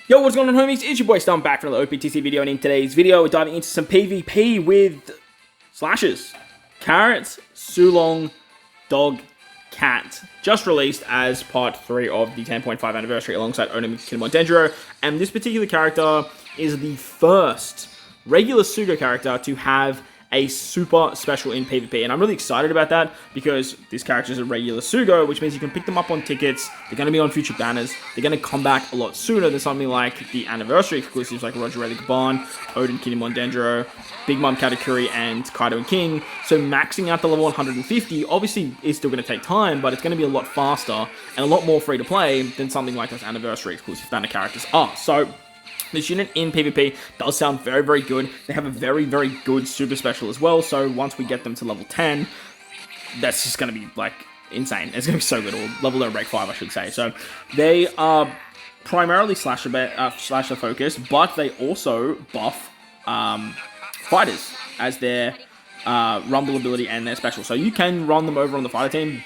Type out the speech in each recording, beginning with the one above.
Yo, what's going on, homies? It's your boy Stum back for another OPTC video, and in today's video, we're diving into some PvP with slashes. Carrots, Sulong, Dog, Cat. Just released as part 3 of the 10.5 anniversary alongside Oda Kinemon Denjiro, and this particular character is the first regular Sugo character to have a super special in PvP, and I'm really excited about that because this character is a regular Sugo, which means you can pick them up on tickets. They're going to be on future banners. They're going to come back a lot sooner than something like the anniversary exclusives like Roger Ray the Gaban, Odin Kinemon Denjiro, Big Mom Katakuri, and Kaido and King. So maxing out the level 150 obviously is still going to take time, but it's going to be a lot faster and a lot more free to play than something like those anniversary exclusive banner characters are. So this unit in PvP does sound very, very good. They have a very, very good super special as well. So once we get them to level 10, that's just going to be like insane. It's going to be so good. Or level break 5, I should say. So they are primarily slasher focused, but they also buff fighters as their rumble ability and their special. So you can run them over on the fighter team.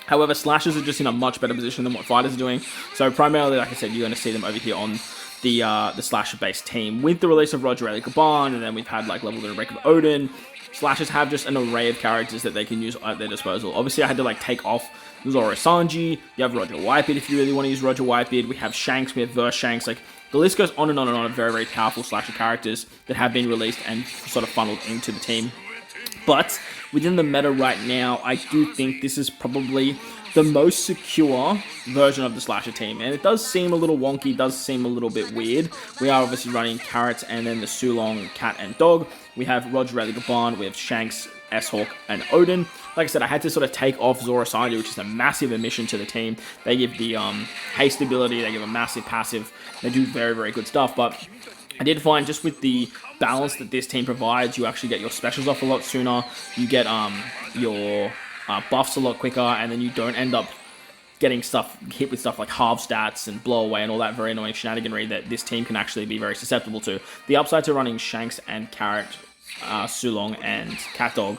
However, slashers are just in a much better position than what fighters are doing. So primarily, like I said, you're going to see them over here on the slasher-based team. With the release of Roger Ray the Gaban, and then we've had like level break of Odin, slashers have just an array of characters that they can use at their disposal. Obviously, I had to like take off Zoro Sanji. You have Roger Whitebeard if you really want to use Roger Whitebeard. We have Shanks, we have Verse Shanks. Like the list goes on and on and on of very, very powerful slasher characters that have been released and sort of funneled into the team. But within the meta right now, I do think this is probably the most secure version of the slasher team. And it does seem a little wonky, does seem a little bit weird. We are obviously running Carrots and then the Sulong, Cat, and Dog. We have Roger Ray the Gaban, we have Shanks, S-Hawk, and Odin. Like I said, I had to sort of take off Zoro Sanji, which is a massive omission to the team. They give the haste ability, they give a massive passive. They do very, very good stuff, but I did find just with the balance that this team provides, you actually get your specials off a lot sooner. You get your buffs a lot quicker, and then you don't end up getting hit with stuff like halve stats and blow away and all that very annoying shenaniganry that this team can actually be very susceptible to. The upside to running Shanks and Carrot, Sulong, and Cat Dog,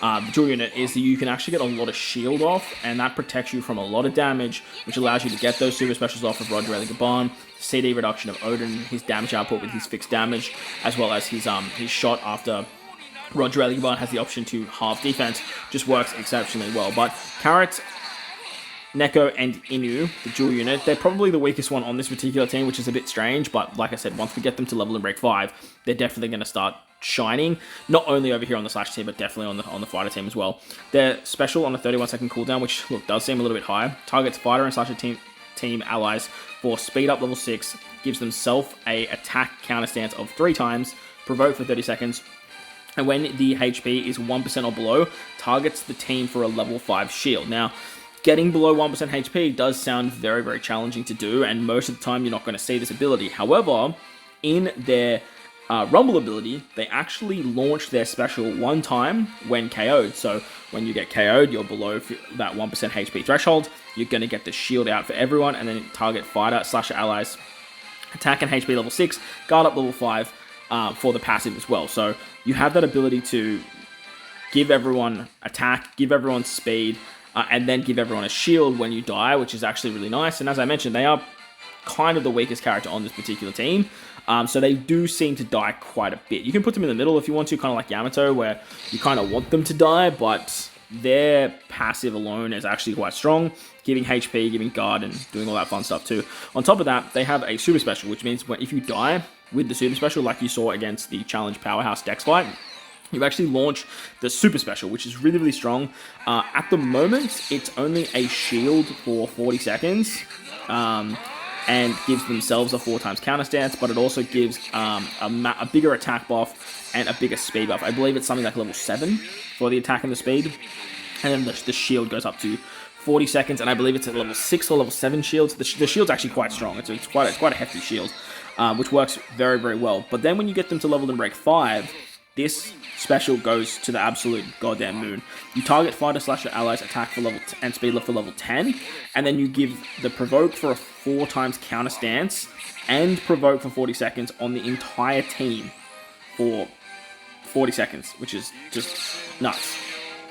the dual unit, is that you can actually get a lot of shield off, and that protects you from a lot of damage, which allows you to get those super specials off of Roger Ray the Gaban, CD reduction of Odin, his damage output with his fixed damage, as well as his shot after Roger Ray the Gaban has the option to halve defense, just works exceptionally well. But Carrot, Neko, and Inu, the dual unit, they're probably the weakest one on this particular team, which is a bit strange, but like I said, once we get them to level and break 5, they're definitely going to start shining, not only over here on the slash team, but definitely on the fighter team as well. They're special on a 31-second cooldown, which, look, does seem a little bit high. Targets fighter and slasher team allies for speed up level 6, gives themselves a attack counter stance of 3 times, provoke for 30 seconds, and when the HP is 1% or below, targets the team for a level 5 shield. Now, getting below 1% HP does sound very, very challenging to do, and most of the time you're not going to see this ability. However, in their Rumble ability, they actually launch their special one time when KO'd. So when you get KO'd, you're below that 1% HP threshold. You're going to get the shield out for everyone, and then target fighter, slasher allies, attack and HP level 6, guard up level 5 for the passive as well. So you have that ability to give everyone attack, give everyone speed, and then give everyone a shield when you die, which is actually really nice. And as I mentioned, they are kind of the weakest character on this particular team. So they do seem to die quite a bit. You can put them in the middle if you want to, kind of like Yamato, where you kind of want them to die, but their passive alone is actually quite strong, giving HP, giving guard, and doing all that fun stuff too. On top of that, they have a super special, which means if you die with the super special, like you saw against the Challenge Powerhouse Dex fight, you actually launch the super special, which is really, really strong. At the moment, it's only a shield for 40 seconds, and gives themselves a 4 times counter stance, but it also gives a bigger attack buff and a bigger speed buff. I believe it's something like level 7 for the attack and the speed, and then the shield goes up to 40 seconds, and I believe it's at level 6 or level 7 shields. The shield's actually quite strong. It's quite a hefty shield, which works very, very well. But then when you get them to level and break 5, this special goes to the absolute goddamn moon. You target fighter slasher allies, attack for level and speed lift for level 10, and then you give the provoke for a 4 times counter stance and provoke for 40 seconds on the entire team for 40 seconds, which is just nuts.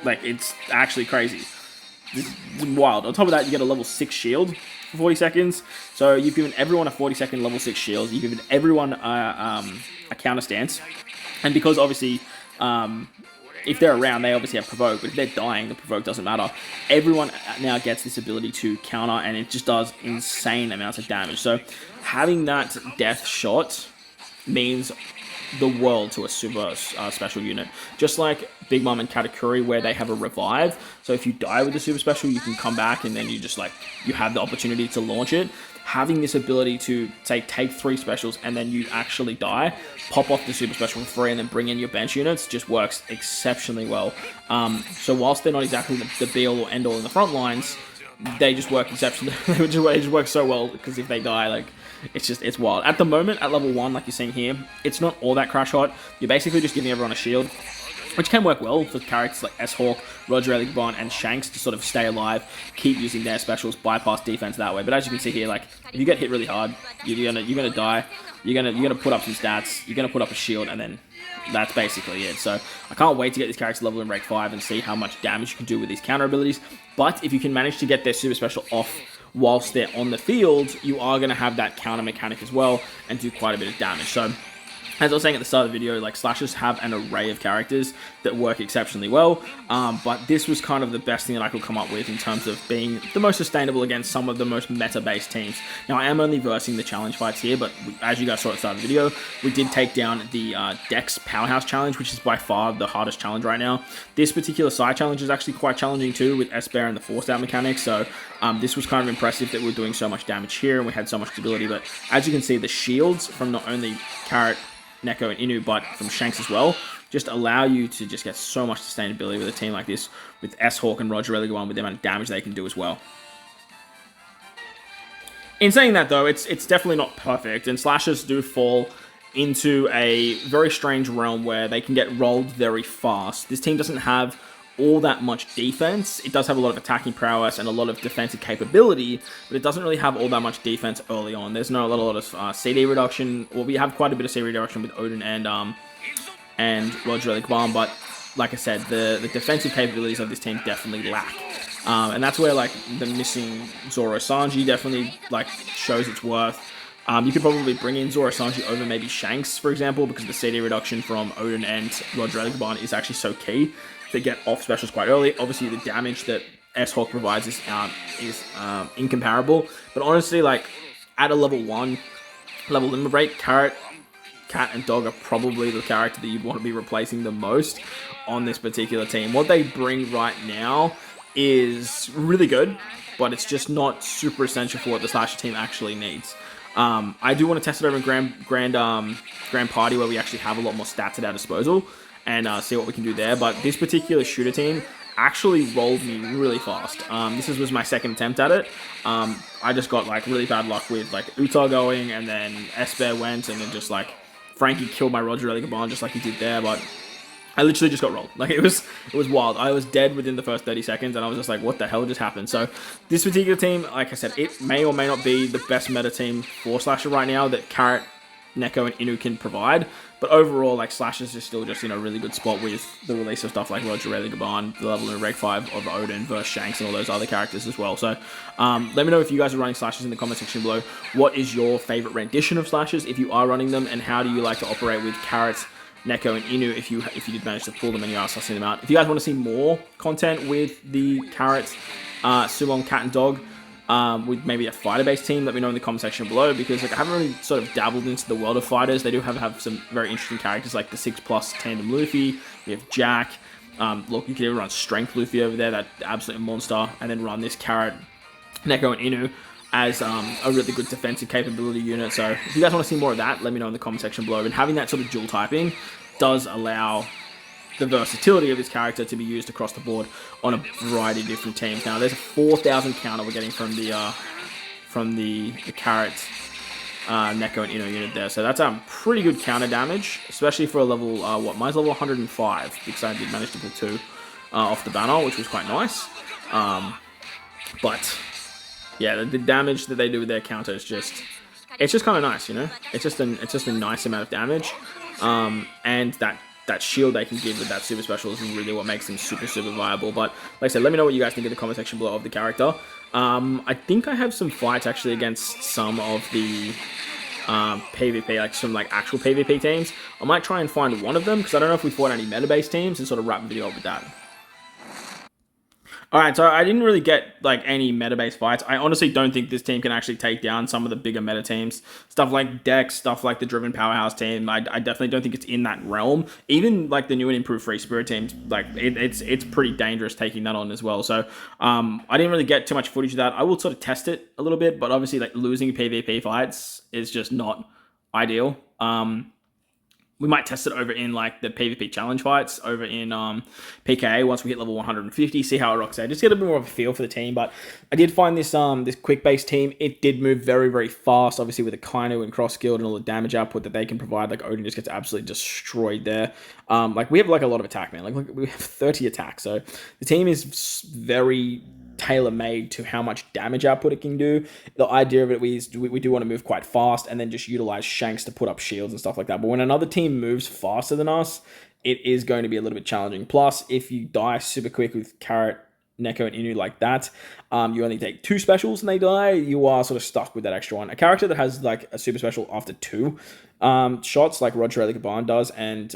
Like, it's actually crazy. is wild. On top of that, you get a level 6 shield for 40 seconds. So you've given everyone a 40-second level 6 shield. You've given everyone a counter stance. And because obviously, if they're around, they obviously have provoke. But if they're dying, the provoke doesn't matter. Everyone now gets this ability to counter, and it just does insane amounts of damage. So having that death shot means the world to a super special unit. Just like Big Mom and Katakuri, where they have a revive. So if you die with the super special, you can come back and then you just you have the opportunity to launch it. Having this ability to, say, take 3 specials and then you actually die, pop off the super special for free and then bring in your bench units just works exceptionally well. So whilst they're not exactly the be-all or end-all in the front lines, they just work exceptionally. They just work so well, because if they die, it's wild. At the moment, at level 1, like you're seeing here, it's not all that crash hot. You're basically just giving everyone a shield, which can work well for characters like S-Hawk, Roger Eligabon, and Shanks to sort of stay alive, keep using their specials, bypass defense that way. But as you can see here, if you get hit really hard, you're gonna die. You're gonna put up some stats. You're gonna put up a shield, and then that's basically it. So I can't wait to get these characters level in rank 5 and see how much damage you can do with these counter abilities. But if you can manage to get their super special off whilst they're on the field, you are going to have that counter mechanic as well and do quite a bit of damage. So as I was saying at the start of the video, slashers have an array of characters that work exceptionally well, but this was kind of the best thing that I could come up with in terms of being the most sustainable against some of the most meta-based teams. Now, I am only versing the challenge fights here, but as you guys saw at the start of the video, we did take down the Dex Powerhouse Challenge, which is by far the hardest challenge right now. This particular side challenge is actually quite challenging too, with S-Bear and the Forced Out mechanics, so this was kind of impressive that we're doing so much damage here and we had so much stability. But as you can see, the shields from not only Carrot, Neko, and Inu, but from Shanks as well, just allow you to just get so much sustainability with a team like this, with S-Hawk and Roger Eligabon, with the amount of damage they can do as well. In saying that though, it's definitely not perfect, and slashers do fall into a very strange realm where they can get rolled very fast. This team doesn't have all that much defense. It does have a lot of attacking prowess and a lot of defensive capability, but it doesn't really have all that much defense early on. There's not a lot of CD reduction. Well, we have quite a bit of CD reduction with Odin and Roger Eligabon, but like I said, the defensive capabilities of this team definitely lack. And that's where the missing Zoro Sanji definitely shows its worth. You could probably bring in Zoro Sanji over maybe Shanks, for example, because the CD reduction from Odin and Roger Eligabon is actually so key to get off specials quite early. Obviously, the damage that S-Hawk provides is incomparable. But honestly, at a level 1, level limit break, Carrot, Cat, and Dog are probably the character that you'd want to be replacing the most on this particular team. What they bring right now is really good, but it's just not super essential for what the Slasher team actually needs. I do want to test it over in Grand Party, where we actually have a lot more stats at our disposal, and see what we can do there. But this particular shooter team actually rolled me really fast. This was my second attempt at it. I just got really bad luck with Uta going, and then S-Bear went, and then just Frankie killed my Roger Eligabon just like he did there. But I literally just got rolled. It was wild. I was dead within the first 30 seconds, and I was just what the hell just happened? So this particular team, like I said, it may or may not be the best meta team for Slasher right now that Carrot, Neko, and Inu can provide. But overall, Slashers is still just in a really good spot with the release of stuff like Roger Eligabon, the level in Reg 5 of Odin versus Shanks, and all those other characters as well. So let me know if you guys are running Slashers in the comment section below. What is your favorite rendition of Slashers if you are running them, and how do you like to operate with Carrots, Neko, and Inu if you did manage to pull them and you are sussing them out? If you guys want to see more content with the Carrots, Sulong, Cat, and Dog, with maybe a fighter-based team, let me know in the comment section below, because I haven't really sort of dabbled into the world of fighters. They do have some very interesting characters like the 6+ Tandem Luffy. We have Jack. Look, you can even run Strength Luffy over there, that absolute monster, and then run this Carrot, Neko, and Inu as a really good defensive capability unit. So if you guys want to see more of that, let me know in the comment section below. And having that sort of dual typing does allow the versatility of this character to be used across the board on a variety of different teams. Now, there's a 4,000 counter we're getting from the Carrot, Neko, and Inu unit there. So that's pretty good counter damage, especially for a level, mine's level 105, because I did manage to pull 2 off the banner, which was quite nice. But yeah, the damage that they do with their counter is just kind of nice, you know? It's just a nice amount of damage. And that that shield they can give with that super special is really what makes them super viable. But like I said, let me know what you guys think in the comment section below of the character. I think I have some fights actually against some of the PvP, like some like actual PvP teams. I might try and find one of them because I don't know if we fought any meta-based teams and sort of wrap the video up with that. Alright, so I didn't really get like any meta-based fights. I honestly don't think this team can actually take down some of the bigger meta teams. Stuff like Dex, stuff like the Driven Powerhouse team. I definitely don't think it's in that realm. Even like the new and improved Free Spirit teams, like it's pretty dangerous taking that on as well. So I didn't really get too much footage of that. I will sort of test it a little bit, but obviously like losing PvP fights is just not ideal. We might test it over in like the PvP challenge fights over in PKA once we hit level 150, see how it rocks out. Just get a bit more of a feel for the team. But I did find this this quick base team, it did move very fast, obviously with the Kainu and cross skilled and all the damage output that they can provide. Like Odin just gets absolutely destroyed there. Like we have like a lot of attack, man. Like we have 30 attacks. So the team is very tailor-made to how much damage output it can do. The idea of it is we do want to move quite fast and then just utilize shanks to put up shields and stuff like that. But when another team moves faster than us, it is going to be a little bit challenging. Plus, if you die super quick with Carrot, Neko, and Inu like that, you only take 2 specials and they die, you are sort of stuck with that extra one. A character that has like a super special after 2 shots, like Roger Gaban does, and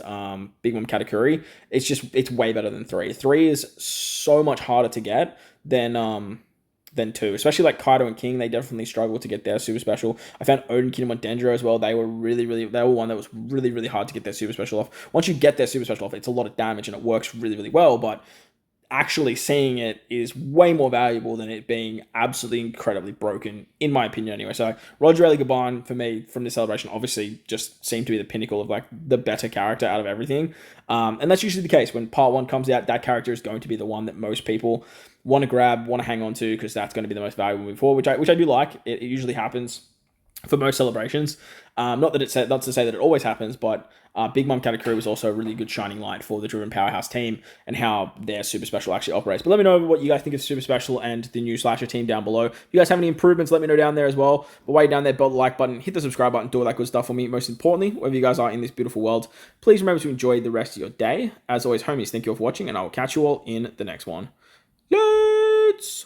Big Mom Katakuri, it's way better than 3. 3 is so much harder to get than 2, especially like Kaido and King. They definitely struggle to get their super special. I found Odin, Kinemon, Dendro as well. They were one that was really hard to get their super special off. Once you get their super special off, it's a lot of damage and it works really well, but actually seeing it is way more valuable than it being absolutely incredibly broken, in my opinion anyway. So Roger Gaban, for me, from this celebration, obviously just seemed to be the pinnacle of like the better character out of everything. And that's usually the case. When part 1 comes out, that character is going to be the one that most people want to grab, want to hang on to, because that's going to be the most valuable moving forward, which I do like. It usually happens for most celebrations. Not to say that it always happens, but Big Mom Katakuri was also a really good shining light for the Driven Powerhouse team and how their super special actually operates. But let me know what you guys think of super special and the new slasher team down below. If you guys have any improvements, let me know down there as well. But while you're down there, bell the like button, hit the subscribe button, do all that good stuff for me. Most importantly, wherever you guys are in this beautiful world, please remember to enjoy the rest of your day. As always, homies, thank you all for watching, and I will catch you all in the next one. Let's